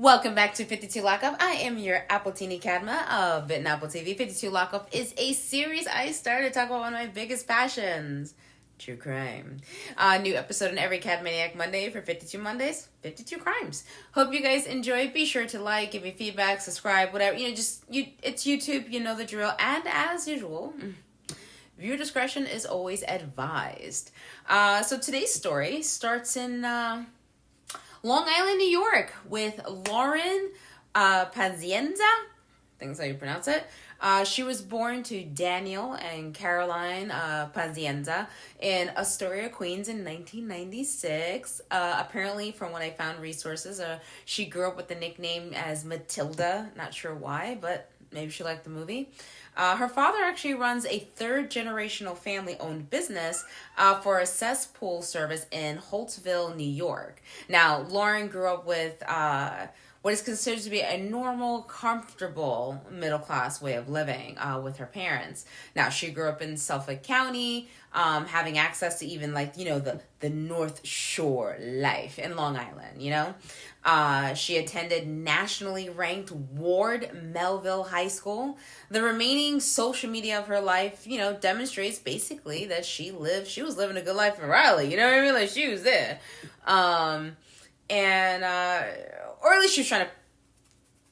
Welcome back to 52 Lockup. I am your Apple Teeny Cadma of Bitten Apple TV. 52 Lockup is a series I started to talk about one of my biggest passions, true crime. New episode on every Cadmaniac Monday for 52 Mondays, 52 crimes. Hope you guys enjoy. Be sure to like, give me feedback, subscribe, whatever. It's YouTube, you know the drill. And as usual, viewer discretion is always advised. So today's story starts in Long Island, New York, with Lauren Pazienza. I think that's how you pronounce it. She was born to Daniel and Caroline Pazienza in Astoria, Queens in 1996. Apparently, from what I found resources, she grew up with the nickname as Matilda. Not sure why, but maybe she liked the movie. Her father actually runs a third-generational family-owned business for a cesspool service in Holtsville, New York. Now, Lauren grew up with what is considered to be a normal, comfortable, middle-class way of living with her parents. Now, she grew up in Suffolk County, having access to even, the North Shore life in Long Island, She attended nationally ranked Ward Melville High School. The remaining social media of her life, demonstrates basically that she was living a good life in Raleigh, you know what I mean? Like, she was there. Or at least she was trying to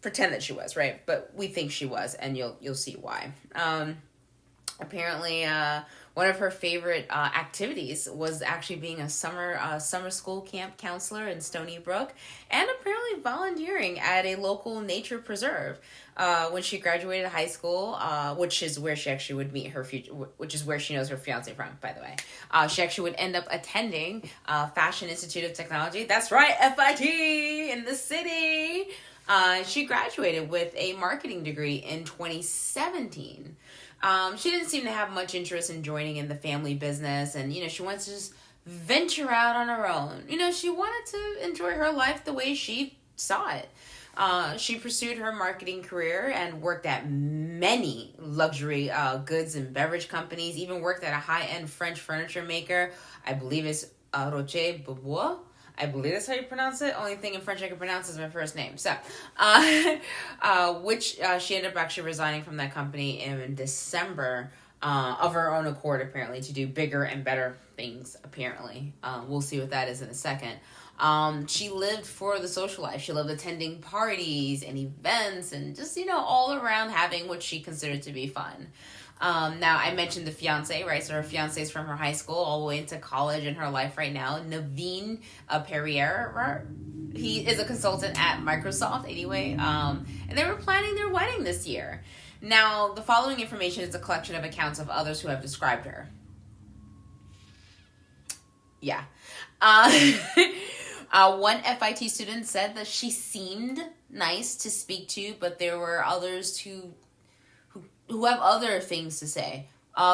pretend that she was, right? But we think she was, and you'll see why. Apparently, one of her favorite activities was actually being a summer school camp counselor in Stony Brook, and apparently volunteering at a local nature preserve. When she graduated high school, which is where she actually would meet her future, which is where she knows her fiance from, by the way. She actually would end up attending Fashion Institute of Technology. That's right, FIT in the city. She graduated with a marketing degree in 2017. She didn't seem to have much interest in joining in the family business, and, she wants to just venture out on her own. She wanted to enjoy her life the way she saw it. She pursued her marketing career and worked at many luxury goods and beverage companies, even worked at a high-end French furniture maker. I believe it's Rocher Bobois. I believe that's how you pronounce it. Only thing in French I can pronounce is my first name. So, which she ended up actually resigning from that company in December of her own accord, apparently, to do bigger and better things, apparently. We'll see what that is in a second. She lived for the social life. She loved attending parties and events and just, all around having what she considered to be fun. Now, I mentioned the fiance, right? So her fiance is from her high school all the way into college in her life right now. Naveen Perrier, he is a consultant at Microsoft anyway. And they were planning their wedding this year. Now, the following information is a collection of accounts of others who have described her. Yeah. One FIT student said that she seemed nice to speak to, but there were others who have other things to say.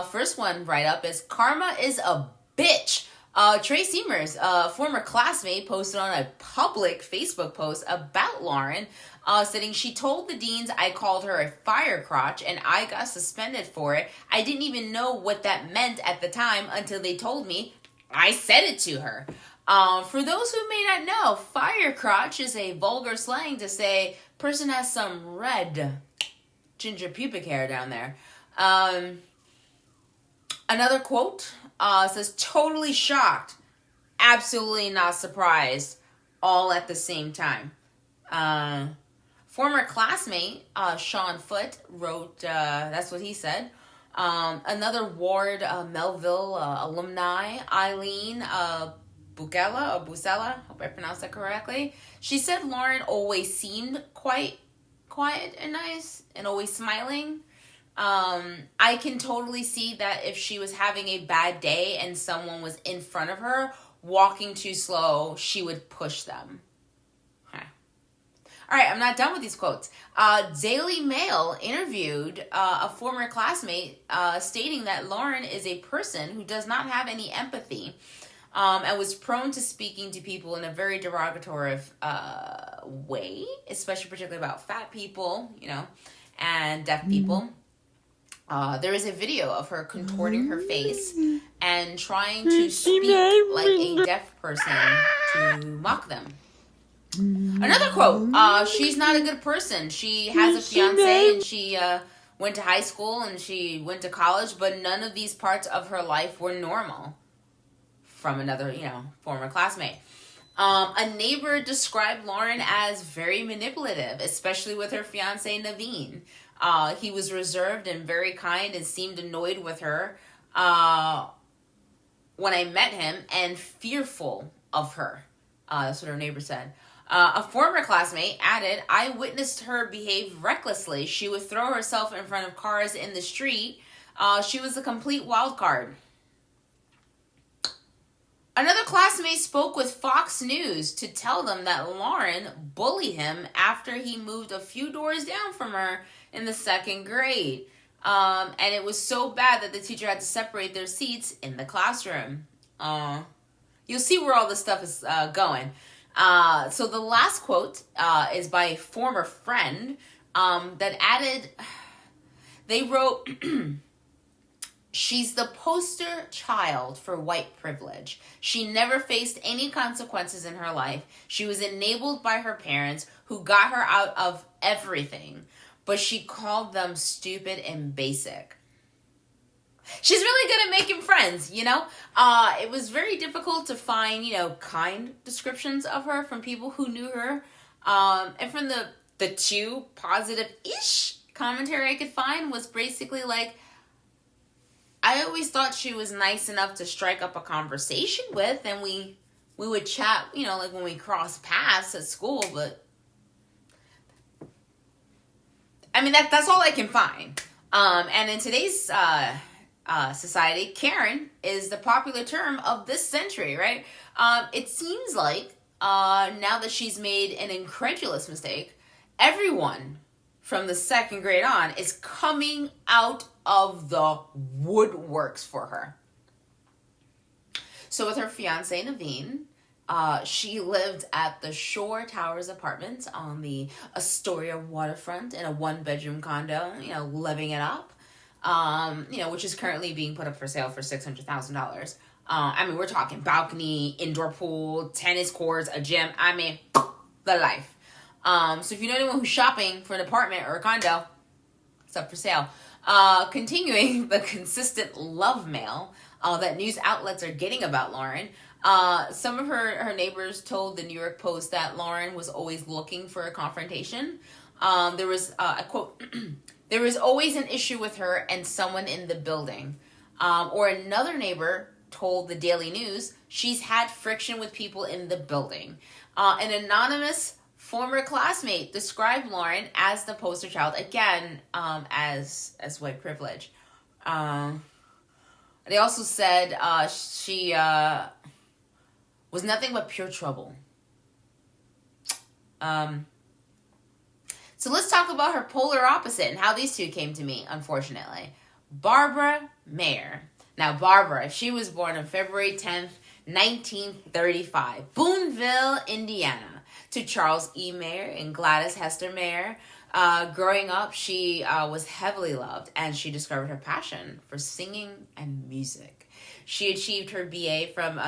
First one right up is, "Karma is a bitch." Trey Seamers, former classmate, posted on a public Facebook post about Lauren, stating, "She told the deans I called her a fire crotch and I got suspended for it. I didn't even know what that meant at the time until they told me. I said it to her." For those who may not know, fire crotch is a vulgar slang to say person has some red ginger pubic hair down there. Another quote says, "Totally shocked, absolutely not surprised, all at the same time." Former classmate Sean Foote wrote, that's what he said. Another Ward Melville alumni, Eileen Bucella, hope I pronounced that correctly. She said Lauren always seemed quite quiet and nice and always smiling. I can totally see that if she was having a bad day and someone was in front of her walking too slow, she would push them. Okay. All right, I'm not done with these quotes. Daily Mail interviewed a former classmate stating that Lauren is a person who does not have any empathy. And was prone to speaking to people in a very derogatory way, especially particularly about fat people, and deaf people. There is a video of her contorting her face and trying to speak like a deaf person to mock them. Another quote, she's not a good person. She has a fiance and she went to high school and she went to college, but none of these parts of her life were normal. From another, former classmate. A neighbor described Lauren as very manipulative, especially with her fiance, Naveen. He was reserved and very kind and seemed annoyed with her when I met him and fearful of her. That's what her neighbor said. A former classmate added, I witnessed her behave recklessly. She would throw herself in front of cars in the street. She was a complete wild card. Another classmate spoke with Fox News to tell them that Lauren bullied him after he moved a few doors down from her in the 2nd grade. And it was so bad that the teacher had to separate their seats in the classroom. You'll see where all this stuff is going. So the last quote is by a former friend that added, they wrote, she's the poster child for white privilege. She never faced any consequences in her life. She was enabled by her parents who got her out of everything, but she called them stupid and basic. She's really good at making friends, It was very difficult to find, kind descriptions of her from people who knew her. And from the two positive-ish commentary I could find was basically like, I always thought she was nice enough to strike up a conversation with, and we would chat, like when we crossed paths at school, but I mean, that's all I can find. And in today's society, Karen is the popular term of this century, right? It seems like now that she's made an incredulous mistake, everyone from the 2nd grade on is coming out of the woodworks for her. So with her fiance, Naveen, she lived at the Shore Towers apartments on the Astoria waterfront in a 1-bedroom condo, living it up, which is currently being put up for sale for $600,000. I mean, we're talking balcony, indoor pool, tennis courts, a gym. I mean, the life. So if you know anyone who's shopping for an apartment or a condo, it's up for sale. Continuing the consistent love mail that news outlets are getting about Lauren, some of her neighbors told the New York Post that Lauren was always looking for a confrontation. There was, I quote, there was always an issue with her and someone in the building. Or another neighbor told the Daily News she's had friction with people in the building. An anonymous former classmate described Lauren as the poster child, again, as white privilege. They also said she was nothing but pure trouble. So let's talk about her polar opposite and how these two came to me, unfortunately. Barbara Mayer. Now, Barbara, she was born on February 10th, 1935, Boonville, Indiana, to Charles E. Mayer and Gladys Hester Mayer. Growing up, she was heavily loved, and she discovered her passion for singing and music. She achieved her BA from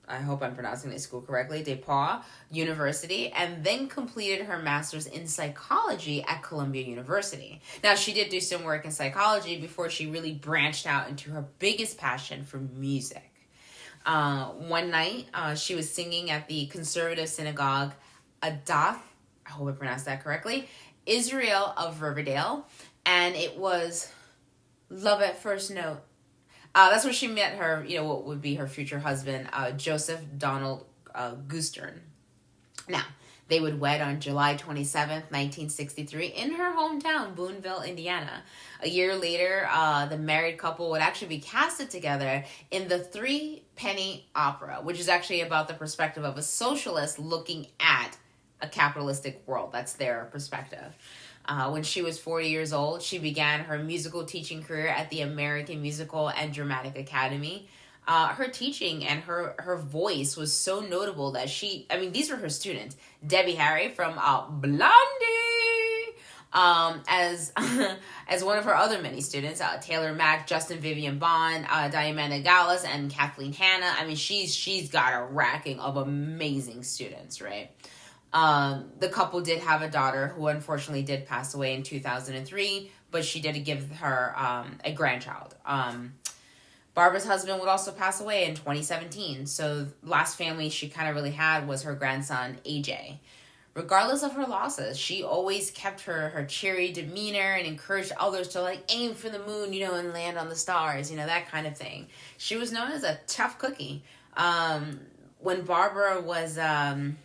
I hope I'm pronouncing this school correctly, DePauw University, and then completed her master's in psychology at Columbia University. Now, she did do some work in psychology before she really branched out into her biggest passion for music. One night, she was singing at the conservative synagogue Adath, I hope I pronounced that correctly, Israel of Riverdale, and it was love at first note. That's where she met her, what would be her future husband, Joseph Donald Gustern. Now, they would wed on July 27th, 1963, in her hometown, Boonville, Indiana. A year later, the married couple would actually be casted together in the Three Penny Opera, which is actually about the perspective of a socialist looking at a capitalistic world. That's their perspective. When she was 40 years old, she began her musical teaching career at the American Musical and Dramatic Academy. Her teaching and her voice was so notable that these were her students. Debbie Harry from Blondie, as one of her other many students, Taylor Mack, Justin Vivian Bond, Diana Gallus, and Kathleen Hanna. I mean, she's got a racking of amazing students, right? The couple did have a daughter who unfortunately did pass away in 2003, but she did give her a grandchild. Barbara's husband would also pass away in 2017, so the last family she kind of really had was her grandson, AJ. Regardless of her losses, she always kept her cheery demeanor and encouraged others to like aim for the moon, and land on the stars, that kind of thing. She was known as a tough cookie. When Barbara was and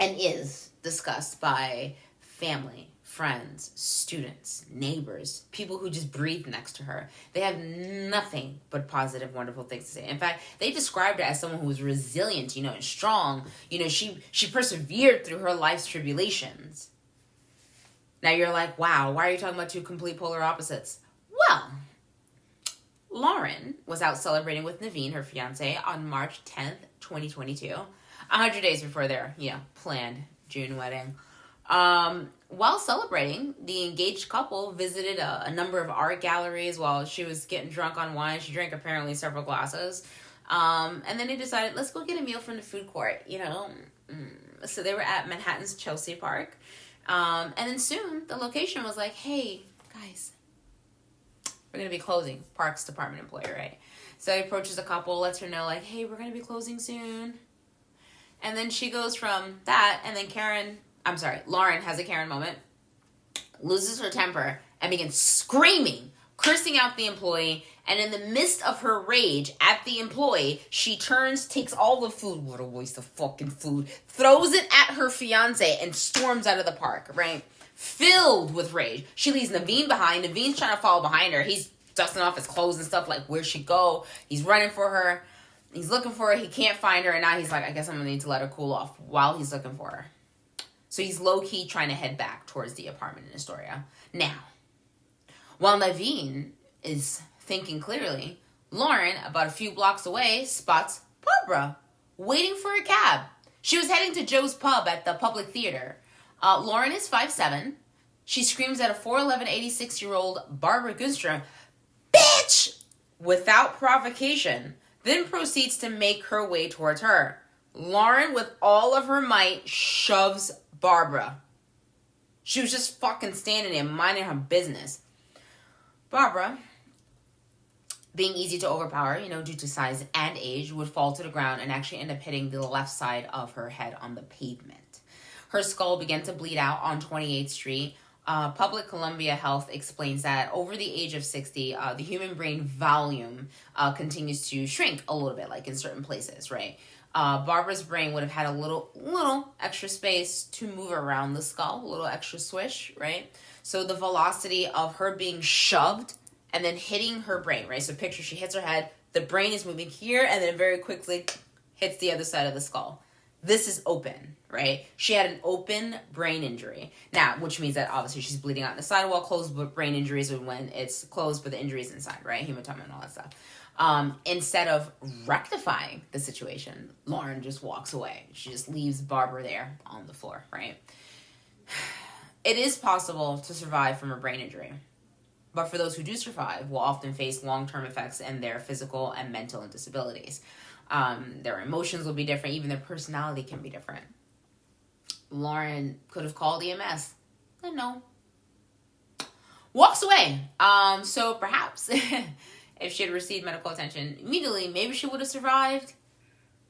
is discussed by family, friends, students, neighbors, people who just breathe next to her, they have nothing but positive, wonderful things to say. In fact, they described her as someone who was resilient, and strong. She persevered through her life's tribulations. Now you're like, wow, why are you talking about two complete polar opposites? Well, Lauren was out celebrating with Naveen, her fiance, on March 10th, 2022, 100 days before their, planned June wedding. While celebrating, the engaged couple visited a number of art galleries while she was getting drunk on wine. She drank apparently several glasses. And then they decided, let's go get a meal from the food court, So they were at Manhattan's Chelsea Park. And then soon the location was like, hey, guys, we're going to be closing. Parks Department employee, right? So he approaches the couple, lets her know like, hey, we're going to be closing soon. And then she goes from that, and then Lauren has a Karen moment, loses her temper, and begins screaming, cursing out the employee, and in the midst of her rage at the employee, she turns, takes all the food, what a waste of fucking food, throws it at her fiance, and storms out of the park, right? Filled with rage. She leaves Naveen behind. Naveen's trying to follow behind her. He's dusting off his clothes and stuff, like, where'd she go? He's running for her. He's looking for her. He can't find her, and now he's like, I guess I'm going to need to let her cool off while he's looking for her. So he's low-key trying to head back towards the apartment in Astoria. Now, while Naveen is thinking clearly, Lauren, about a few blocks away, spots Barbara waiting for a cab. She was heading to Joe's Pub at the Public Theater. Lauren is 5'7". She screams at a 4'11", 86-year-old Barbara Gustern, bitch! Without provocation, then proceeds to make her way towards her. Lauren, with all of her might, shoves Barbara. She was just fucking standing there, minding her business. Barbara, being easy to overpower, due to size and age, would fall to the ground and actually end up hitting the left side of her head on the pavement. Her skull began to bleed out on 28th Street. Public Columbia Health explains that over the age of 60, the human brain volume continues to shrink a little bit, like in certain places, right? Barbara's brain would have had a little extra space to move around the skull, a little extra swish, right? So the velocity of her being shoved and then hitting her brain, right? So picture she hits her head, the brain is moving here, and then very quickly hits the other side of the skull. This is open, right? She had an open brain injury. Now, which means that obviously she's bleeding out in the sidewall. Closed brain injuries are when it's closed but the injury's inside, right? Hematoma and all that stuff. Instead of rectifying the situation, Lauren just walks away. She just leaves Barbara there on the floor, right? It is possible to survive from a brain injury. But for those who do survive, will often face long-term effects in their physical and mental disabilities. Their emotions will be different. Even their personality can be different. Lauren could have called EMS. And no. Walks away. So perhaps if she had received medical attention immediately, maybe she would have survived.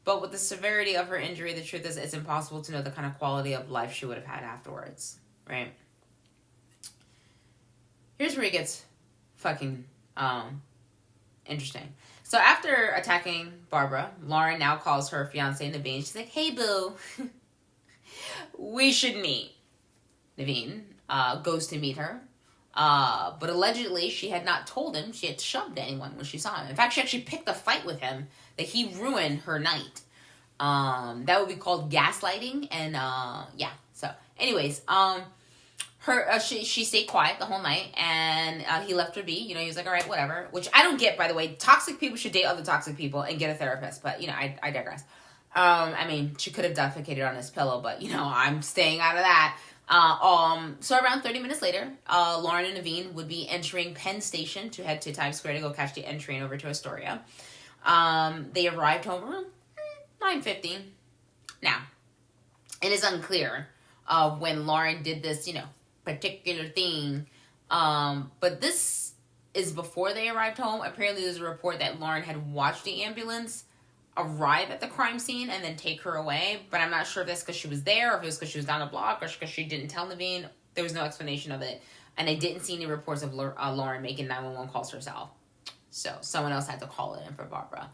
But with the severity of her injury, the truth is it's impossible to know the kind of quality of life she would have had afterwards. Right? Here's where it gets fucking interesting. So after attacking Barbara, Lauren now calls her fiance Naveen. She's like, hey, boo, we should meet. Naveen goes to meet her. But allegedly, she had not told him she had shoved anyone when she saw him. In fact, she actually picked a fight with him that he ruined her night. That would be called gaslighting. And yeah, so anyways, she stayed quiet the whole night, and he left her be. He was like, all right, whatever. Which I don't get, by the way. Toxic people should date other toxic people and get a therapist. But, I digress. I mean, she could have defecated on his pillow, but, I'm staying out of that. So around 30 minutes later, Lauren and Naveen would be entering Penn Station to head to Times Square to go catch the N train over to Astoria. They arrived home around 9:50. Now, It is unclear when Lauren did this, particular thing. But this is before they arrived home. Apparently, there's a report that Lauren had watched the ambulance arrive at the crime scene and then take her away. But I'm not sure if that's because she was there, or if it was because she was down the block, or because she didn't tell Naveen. There was no explanation of it. And I didn't see any reports of Lauren making 911 calls herself. So someone else had to call it in for Barbara.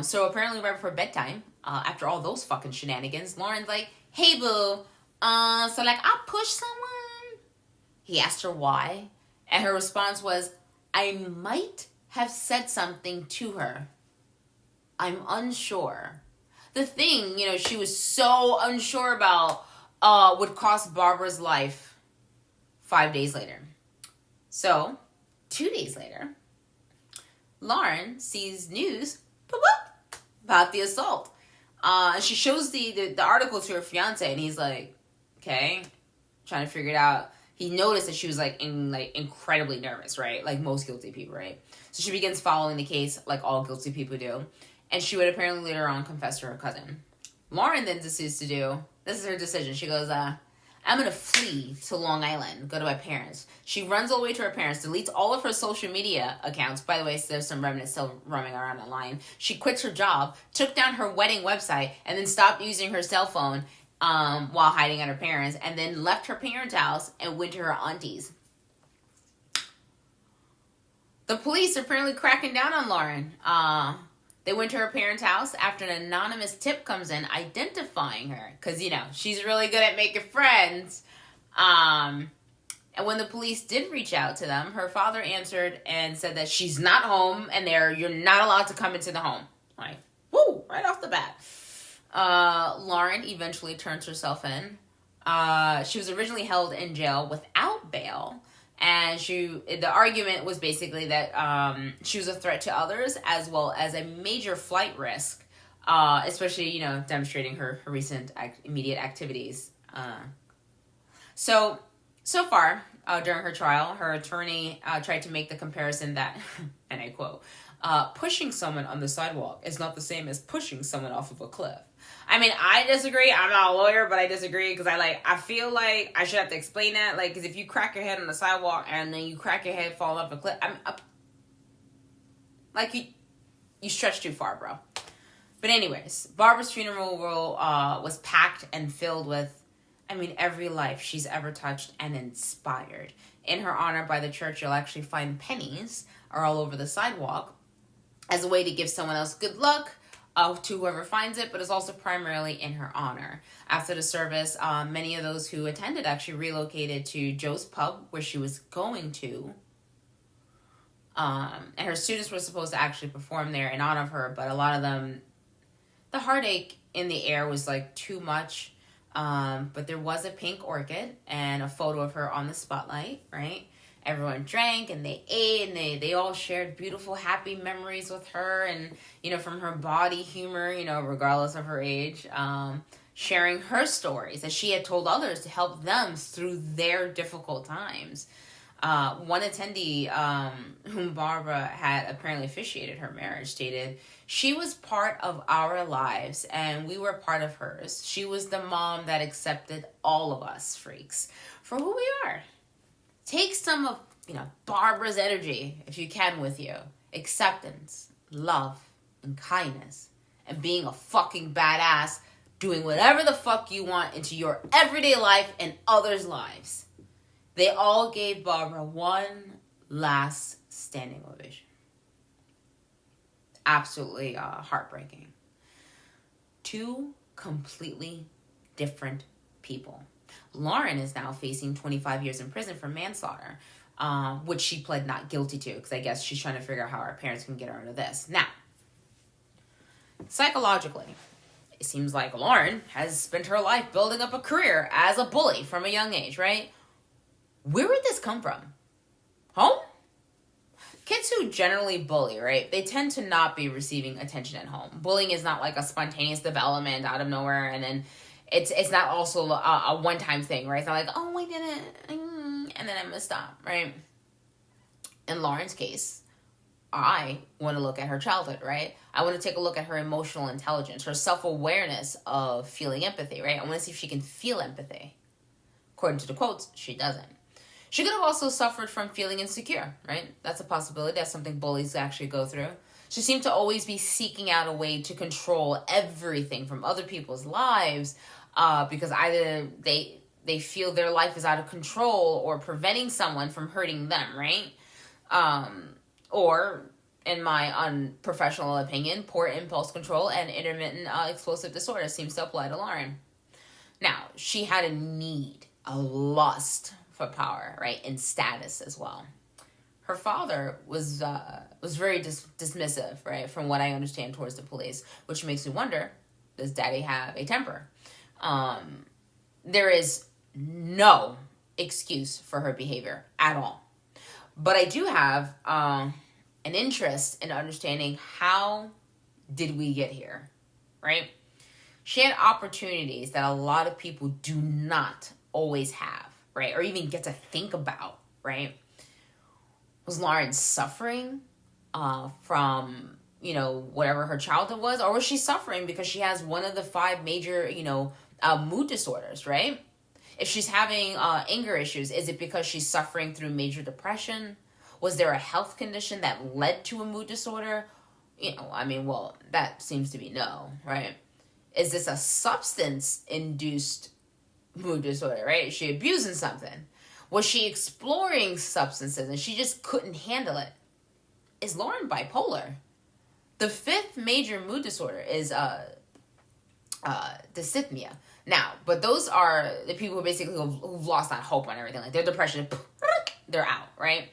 So apparently right before bedtime, after all those fucking shenanigans, Lauren's like, hey, boo, so I pushed someone? He asked her why. And her response was, I might have said something to her. I'm unsure. The thing, she was so unsure about would cost Barbara's life 5 days later. So, 2 days later, Lauren sees news about the assault. She shows the article to her fiance, and he's like, okay, trying to figure it out. He noticed that she was incredibly nervous, right? Like most guilty people, right? So she begins following the case like all guilty people do. And she would apparently later on confess to her cousin. Lauren then decides to do, this is her decision. She goes, I'm going to flee to Long Island, go to my parents. She runs all the way to her parents, deletes all of her social media accounts. By the way, there's some remnants still roaming around online. She quits her job, took down her wedding website, and then stopped using her cell phone while hiding at her parents, and then left her parents' house and went to her auntie's. The police are apparently cracking down on Lauren. They went to her parents' house after an anonymous tip comes in identifying her. Because, she's really good at making friends. And when the police did reach out to them, her father answered and said that she's not home and you're not allowed to come into the home. Like, woo, right off the bat. Lauren eventually turns herself in. She was originally held in jail without bail. And the argument was basically that she was a threat to others as well as a major flight risk, especially, demonstrating her recent immediate activities. So far, during her trial, her attorney tried to make the comparison that, and I quote, pushing someone on the sidewalk is not the same as pushing someone off of a cliff. I mean, I disagree. I'm not a lawyer, but I disagree because I feel like I should have to explain that. Like, because if you crack your head on the sidewalk and then you crack your head, fall off a cliff, you stretch too far, bro. But anyways, Barbara's funeral was packed and filled with, every life she's ever touched and inspired. In her honor, by the church, you'll actually find pennies are all over the sidewalk as a way to give someone else good luck. To whoever finds it, but it's also primarily in her honor. After the service, many of those who attended actually relocated to Joe's Pub, where she was going to. And her students were supposed to actually perform there in honor of her, but a lot of them, the heartache in the air was too much. But there was a pink orchid and a photo of her on the spotlight, right? Everyone drank and they ate and they all shared beautiful, happy memories with her and, from her body humor, regardless of her age, sharing her stories that she had told others to help them through their difficult times. One attendee, whom Barbara had apparently officiated her marriage, stated, she was part of our lives and we were part of hers. She was the mom that accepted all of us freaks for who we are. Take some of, Barbara's energy, if you can, with you. Acceptance, love, and kindness. And being a fucking badass, doing whatever the fuck you want into your everyday life and others' lives. They all gave Barbara one last standing ovation. Absolutely heartbreaking. Two completely different people. Lauren is now facing 25 years in prison for manslaughter, which she pled not guilty to, because I guess she's trying to figure out how her parents can get her out of this. Now, psychologically, it seems like Lauren has spent her life building up a career as a bully from a young age, right? Where would this come from? Home? Kids who generally bully, right, they tend to not be receiving attention at home. Bullying is not like a spontaneous development out of nowhere, and then it's not also a one-time thing, right? It's not like, oh, I did it, and then I'm going to stop, right? In Lauren's case, I want to look at her childhood, right? I want to take a look at her emotional intelligence, her self-awareness of feeling empathy, right? I want to see if she can feel empathy. According to the quotes, she doesn't. She could have also suffered from feeling insecure, right? That's a possibility. That's something bullies actually go through. She seemed to always be seeking out a way to control everything from other people's lives because either they feel their life is out of control or preventing someone from hurting them, right? Or, in my unprofessional opinion, poor impulse control and intermittent explosive disorder seems to apply to Lauren. Now, she had a need, a lust for power, right, and status as well. Her father was very dismissive, right, from what I understand towards the police, which makes me wonder, does Daddy have a temper? There is no excuse for her behavior at all. But I do have an interest in understanding how did we get here, right? She had opportunities that a lot of people do not always have, right? Or even get to think about, right? Was Lauren suffering from, whatever her childhood was? Or was she suffering because she has one of the 5 major, mood disorders, right? If she's having anger issues, is it because she's suffering through major depression? Was there a health condition that led to a mood disorder? That seems to be no, right? Is this a substance-induced mood disorder, right? Is she abusing something? Was she exploring substances and she just couldn't handle it? Is Lauren bipolar? The 5th major mood disorder is dysthymia. Now, but those are the people who've lost that hope on everything. Like their depression, they're out, right?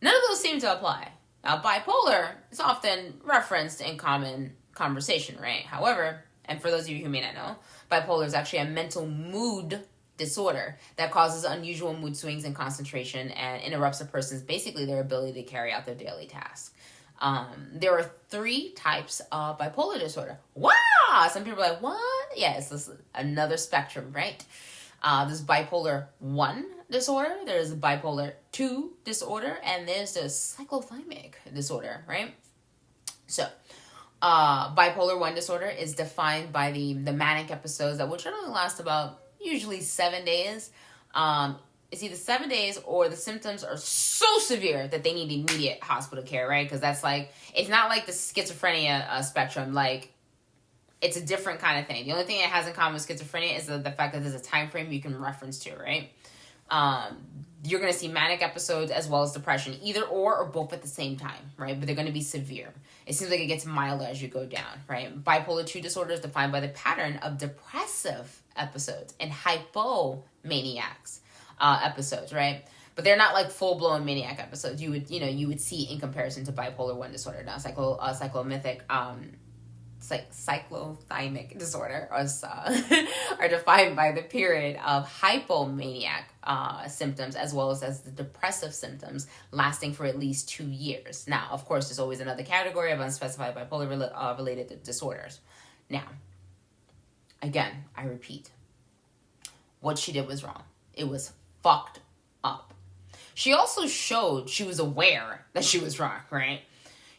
None of those seem to apply. Now, bipolar is often referenced in common conversation, right? However, and for those of you who may not know, bipolar is actually a mental mood disorder that causes unusual mood swings and concentration and interrupts a person's their ability to carry out their daily tasks. There are 3 types of bipolar disorder. Wow! Some people are like, what? Yeah, it's another spectrum, right? There's bipolar 1 disorder, there's bipolar 2 disorder, and there's the cyclothymic disorder, right? So, bipolar 1 disorder is defined by the manic episodes that will generally last about usually 7 days. It's either 7 days or the symptoms are so severe that they need immediate hospital care, right? Because that's it's not like the schizophrenia spectrum. It's a different kind of thing. The only thing it has in common with schizophrenia is the fact that there's a time frame you can reference to, right? You're going to see manic episodes as well as depression, either or both at the same time, right? But they're going to be severe. It seems like it gets milder as you go down, right? Bipolar 2 disorder is defined by the pattern of depressive episodes and hypomaniacs episodes, right? But they're not full-blown maniac episodes you would see in comparison to bipolar 1 disorder. Now, cyclothymic disorder are defined by the period of hypomaniac symptoms as well as the depressive symptoms lasting for at least 2 years. Now, of course, there's always another category of unspecified bipolar related disorders. Now, again, I repeat, what she did was wrong. It was fucked up. She also showed she was aware that she was wrong, right?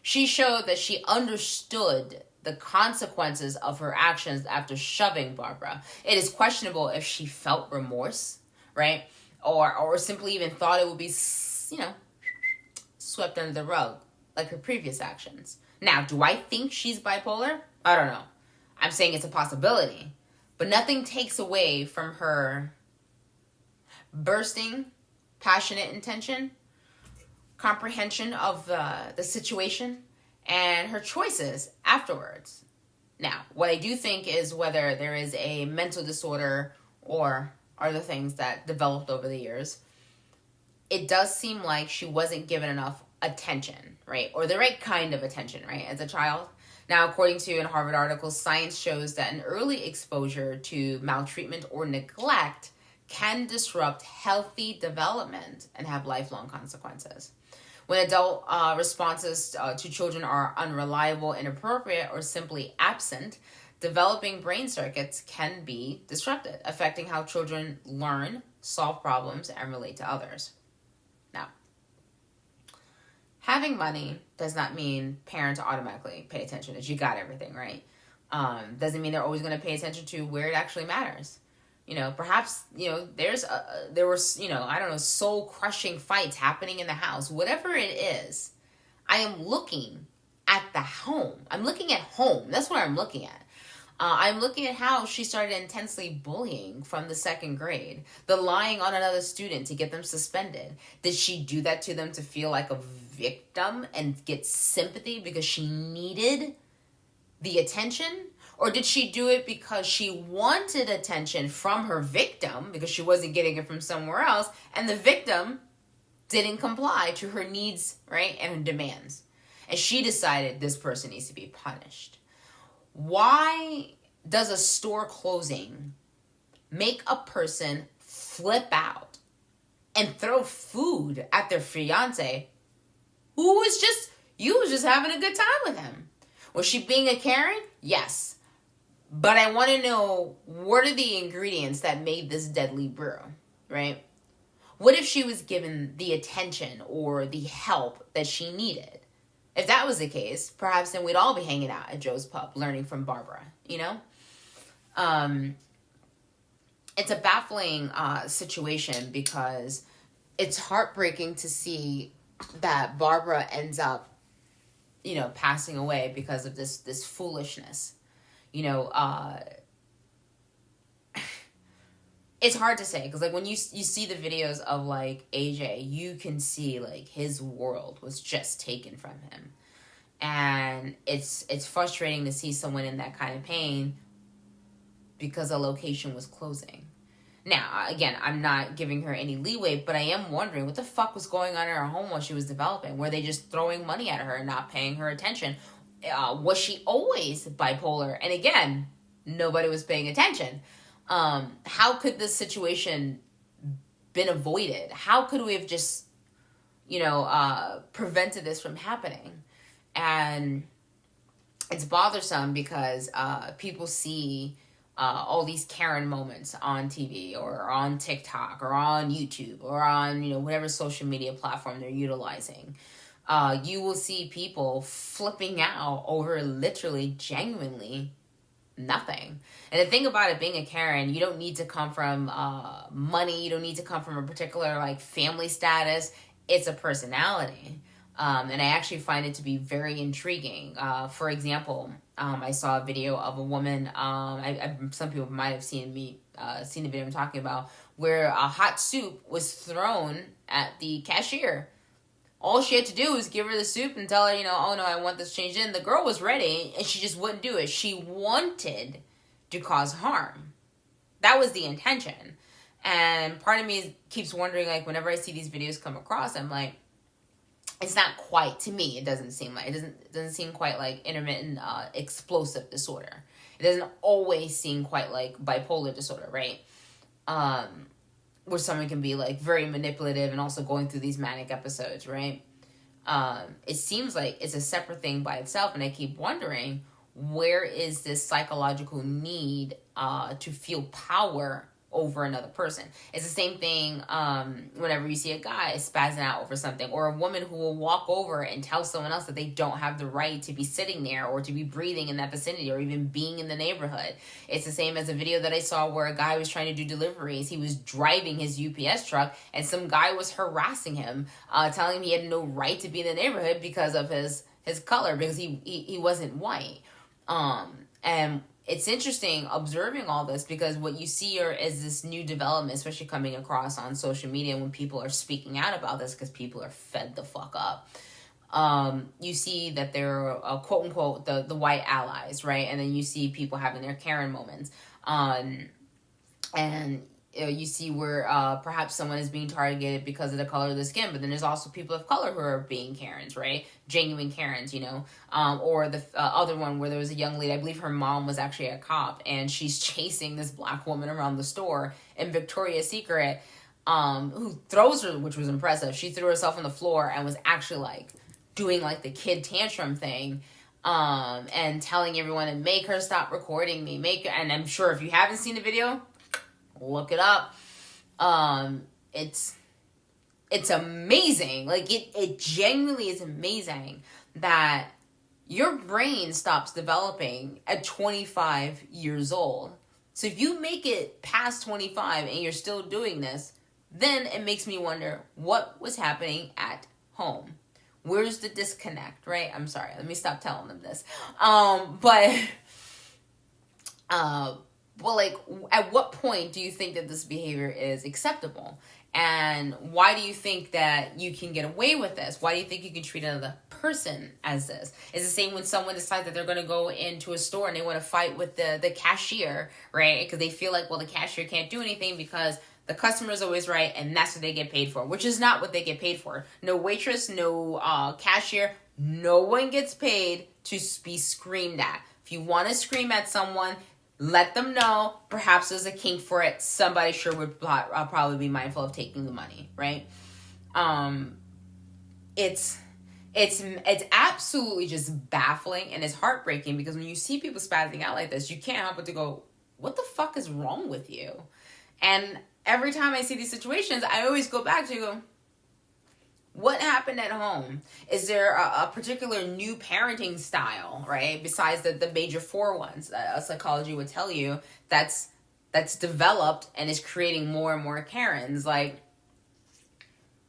She showed that she understood the consequences of her actions after shoving Barbara. It is questionable if she felt remorse, right? Or simply even thought it would be, swept under the rug like her previous actions. Now, do I think she's bipolar? I don't know. I'm saying it's a possibility. But nothing takes away from her bursting, passionate intention, comprehension of the situation, and her choices afterwards. Now, what I do think is whether there is a mental disorder or other things that developed over the years, it does seem like she wasn't given enough attention, right? Or the right kind of attention, right, as a child. Now, according to a Harvard article, science shows that an early exposure to maltreatment or neglect can disrupt healthy development and have lifelong consequences. When adult responses to children are unreliable, inappropriate, or simply absent, developing brain circuits can be disrupted, affecting how children learn, solve problems, and relate to others. Now, having money does not mean parents automatically pay attention, that you got everything, right? Doesn't mean they're always going to pay attention to where it actually matters. Perhaps, there was, I don't know, soul crushing fights happening in the house. Whatever it is, I am looking at the home. I'm looking at home. That's what I'm looking at. I'm looking at how she started intensely bullying from the second grade. The lying on another student to get them suspended. Did she do that to them to feel like a victim and get sympathy because she needed the attention? Or did she do it because she wanted attention from her victim because she wasn't getting it from somewhere else, and the victim didn't comply to her needs, right, and her demands? And she decided this person needs to be punished. Why does a store closing make a person flip out and throw food at their fiance who was just having a good time with him? Was she being a Karen? Yes. But I want to know, what are the ingredients that made this deadly brew, right? What if she was given the attention or the help that she needed? If that was the case, perhaps then we'd all be hanging out at Joe's Pub, learning from Barbara, It's a baffling situation because it's heartbreaking to see that Barbara ends up, passing away because of this foolishness. It's hard to say because, like, when you see the videos of, like, AJ, you can see, like, his world was just taken from him. And it's frustrating to see someone in that kind of pain because a location was closing. Now, again, I'm not giving her any leeway, but I am wondering what the fuck was going on in her home while she was developing. Were they just throwing money at her and not paying her attention? Was she always bipolar? And again, nobody was paying attention. How could this situation been avoided? How could we have just, prevented this from happening? And it's bothersome because people see all these Karen moments on TV or on TikTok or on YouTube or on, whatever social media platform they're utilizing. You will see people flipping out over literally, genuinely nothing. And the thing about it, being a Karen, you don't need to come from money. You don't need to come from a particular, like, family status. It's a personality. And I actually find it to be very intriguing. For example, I saw a video of a woman, some people might have seen the video I'm talking about, where a hot soup was thrown at the cashier. All she had to do was give her the soup and tell her, oh no, I want this changed in. The girl was ready and she just wouldn't do it. She wanted to cause harm. That was the intention. And part of me keeps wondering, like, whenever I see these videos come across, I'm like, it's not quite, to me, it doesn't seem quite like intermittent explosive disorder. It doesn't always seem quite like bipolar disorder, right? Where someone can be, like, very manipulative and also going through these manic episodes, right? It seems like it's a separate thing by itself, and I keep wondering, where is this psychological need to feel power over another person? It's the same thing whenever you see a guy spazzing out over something, or a woman who will walk over and tell someone else that they don't have the right to be sitting there or to be breathing in that vicinity or even being in the neighborhood. It's the same as a video that I saw where a guy was trying to do deliveries. He was driving his UPS truck and some guy was harassing him, telling him he had no right to be in the neighborhood because of his color, because he wasn't white. And it's interesting observing all this because what you see is this new development, especially coming across on social media when people are speaking out about this because people are fed the fuck up. You see that they're quote unquote the white allies, right? And then you see people having their Karen moments. And you see where perhaps someone is being targeted because of the color of the skin, but then there's also people of color who are being Karens, right? Genuine Karens, or the other one where there was a young lady, I believe her mom was actually a cop, and she's chasing this black woman around the store in Victoria's Secret, who throws her, which was impressive. She threw herself on the floor and was actually, like, doing, like, the kid tantrum thing, and telling everyone to make her stop recording me, and I'm sure if you haven't seen the video, look it up. It's it's amazing. Like, it genuinely is amazing that your brain stops developing at 25 years old. So if you make it past 25 and you're still doing this, then it makes me wonder what was happening at home. Where's the disconnect, right? I'm sorry. Let me stop telling them this. Well, like, at what point do you think that this behavior is acceptable? And why do you think that you can get away with this? Why do you think you can treat another person as this? It's the same when someone decides that they're going to go into a store and they want to fight with the cashier, right? Because they feel like, well, the cashier can't do anything because the customer is always right, and that's what they get paid for, which is not what they get paid for. No waitress, no cashier, no one gets paid to be screamed at. If you want to scream at someone, let them know. Perhaps there's a kink for it. Somebody sure would probably be mindful of taking the money, right? It's absolutely just baffling, and it's heartbreaking because when you see people spazzing out like this, you can't help but to go, what the fuck is wrong with you? And every time I see these situations, I always go back to, what happened at home? Is there a particular new parenting style, right? Besides the major four ones that psychology would tell you that's developed and is creating more and more Karens. Like,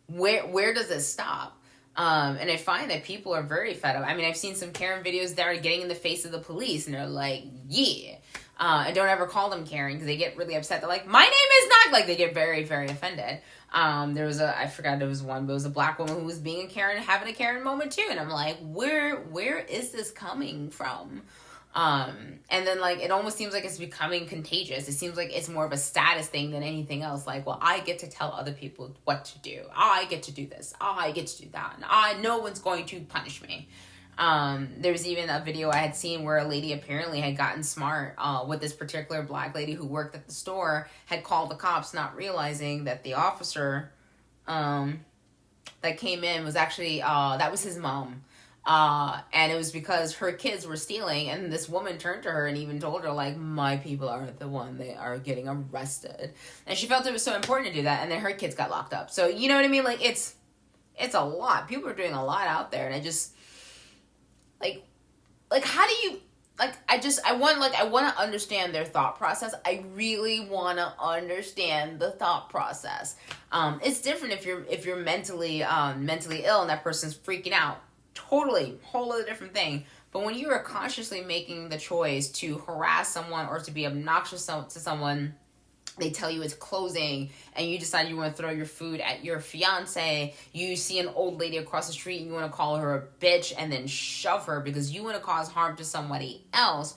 where does it stop? And I find that people are very fed up. I mean, I've seen some Karen videos that are getting in the face of the police, and they're like, yeah. And don't ever call them Karen because they get really upset. They're like, my name is not, like, they get very, very offended. There was I forgot there was one, but it was a black woman who was being a Karen, having a Karen moment too. And I'm like, where is this coming from? And then, like, it almost seems like it's becoming contagious. It seems like it's more of a status thing than anything else. Like, well, I get to tell other people what to do. I get to do this. I get to do that. And no one's going to punish me. There was even a video I had seen where a lady apparently had gotten smart with this particular black lady who worked at the store, had called the cops, not realizing that the officer that came in was actually, that was his mom. And it was because her kids were stealing, and this woman turned to her and even told her, like, my people aren't the one, they are getting arrested. And she felt it was so important to do that, and then her kids got locked up. So, you know what I mean? Like, it's a lot. People are doing a lot out there, and I just... Like, how do you, like, I want to understand their thought process. I really want to understand the thought process. It's different if you're mentally ill and that person's freaking out. Totally, whole other different thing. But when you are consciously making the choice to harass someone or to be obnoxious to someone, they tell you it's closing, and you decide you want to throw your food at your fiance. You see an old lady across the street and you want to call her a bitch and then shove her because you want to cause harm to somebody else.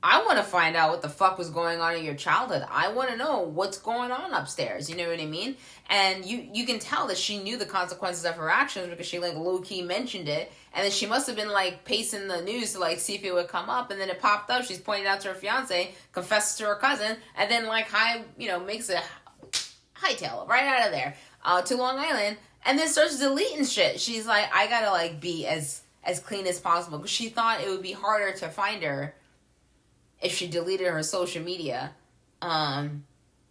I want to find out what the fuck was going on in your childhood. I want to know what's going on upstairs. You know what I mean? And you can tell that she knew the consequences of her actions because she, like, low-key mentioned it. And then she must have been, like, pacing the news to, like, see if it would come up. And then it popped up. She's pointing out to her fiance, confesses to her cousin, and then, like, makes a hightail right out of there to Long Island. And then starts deleting shit. She's like, I gotta, like, be as clean as possible. Because she thought it would be harder to find her if she deleted her social media,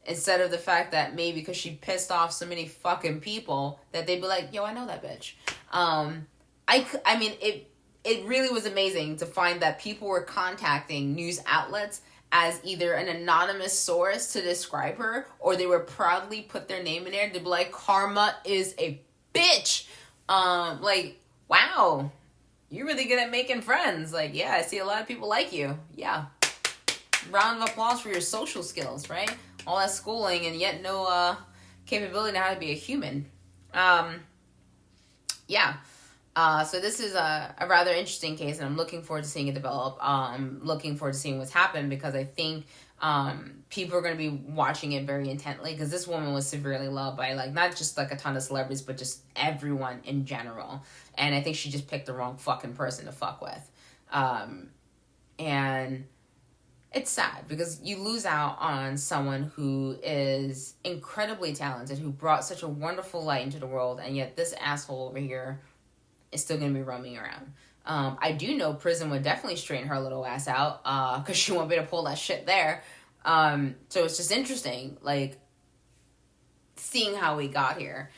instead of the fact that maybe because she pissed off so many fucking people that they'd be like, yo, I know that bitch. I mean, it really was amazing to find that people were contacting news outlets as either an anonymous source to describe her, or they were proudly put their name in there to be like, Karma is a bitch. Like, wow, you're really good at making friends. Like, yeah, I see a lot of people like you. Yeah. Round of applause for your social skills, right? All that schooling and yet no capability on how to be a human. Yeah. So this is a rather interesting case, and I'm looking forward to seeing it develop. I'm looking forward to seeing what's happened because I think people are going to be watching it very intently because this woman was severely loved by, like, not just, like, a ton of celebrities, but just everyone in general. And I think she just picked the wrong fucking person to fuck with. And it's sad because you lose out on someone who is incredibly talented, who brought such a wonderful light into the world, and yet this asshole over here is still going to be roaming around. I do know prison would definitely straighten her little ass out because she won't be able to pull that shit there. So it's just interesting, like, seeing how we got here.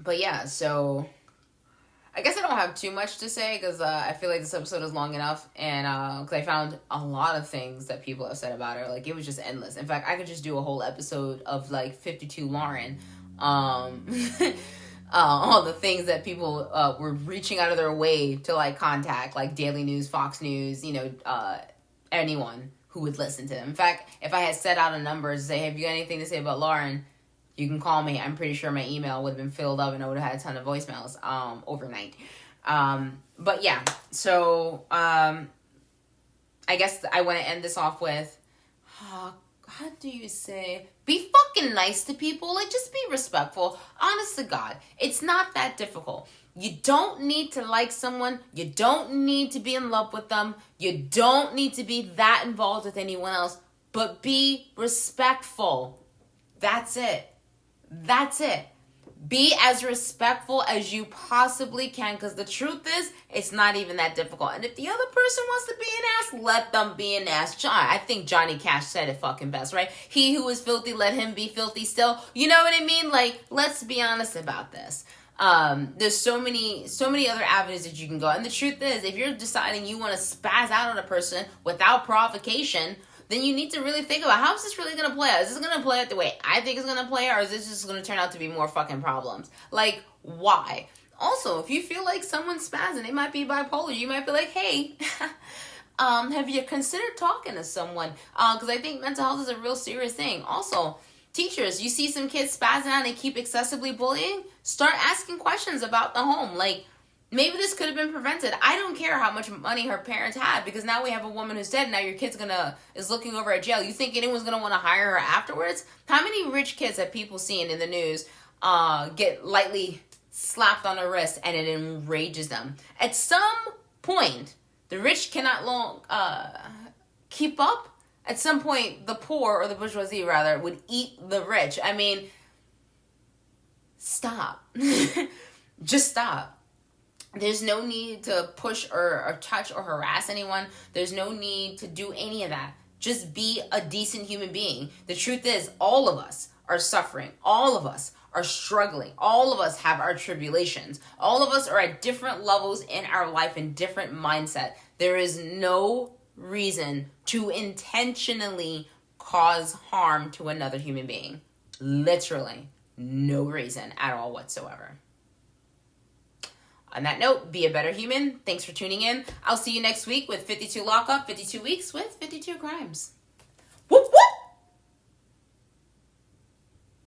But yeah, so I guess I don't have too much to say because I feel like this episode is long enough, and because I found a lot of things that people have said about her. Like, it was just endless. In fact, I could just do a whole episode of like 52 Lauren, all the things that people were reaching out of their way to like contact, like Daily News, Fox News, anyone who would listen to them. In fact, if I had set out a number to say, "Have you got anything to say about Lauren?" You can call me. I'm pretty sure my email would have been filled up and I would have had a ton of voicemails overnight. But yeah, so I guess I want to end this off with, how do you say, be fucking nice to people. Like, just be respectful. Honest to God, it's not that difficult. You don't need to like someone. You don't need to be in love with them. You don't need to be that involved with anyone else. But be respectful. That's it. That's it. Be as respectful as you possibly can, because the truth is, it's not even that difficult. And if the other person wants to be an ass, let them be an ass. I think Johnny Cash said it fucking best, right? He who is filthy, let him be filthy still. You know what I mean? Like, let's be honest about this. There's so many other avenues that you can go. And the truth is, if you're deciding you want to spaz out on a person without provocation, then you need to really think about, how is this really going to play out? Is this going to play out the way I think it's going to play out, or is this just going to turn out to be more fucking problems? Like, why? Also, if you feel like someone's spazzing, they might be bipolar, you might be like, hey, have you considered talking to someone? Because I think mental health is a real serious thing. Also, teachers, you see some kids spazzing out and they keep excessively bullying, start asking questions about the home. Like, maybe this could have been prevented. I don't care how much money her parents had, because now we have a woman who's dead. Now your kid's is looking over at jail. You think anyone's gonna want to hire her afterwards? How many rich kids have people seen in the news get lightly slapped on the wrist and it enrages them? At some point, the rich cannot keep up. At some point, the poor, or the bourgeoisie rather, would eat the rich. I mean, stop. Just stop. There's no need to push or touch or harass anyone. There's no need to do any of that. Just be a decent human being. The truth is, all of us are suffering. All of us are struggling. All of us have our tribulations. All of us are at different levels in our life and different mindset. There is no reason to intentionally cause harm to another human being. Literally, no reason at all whatsoever. On that note, be a better human. Thanks for tuning in. I'll see you next week with 52 Lockup, 52 Weeks with 52 Crimes.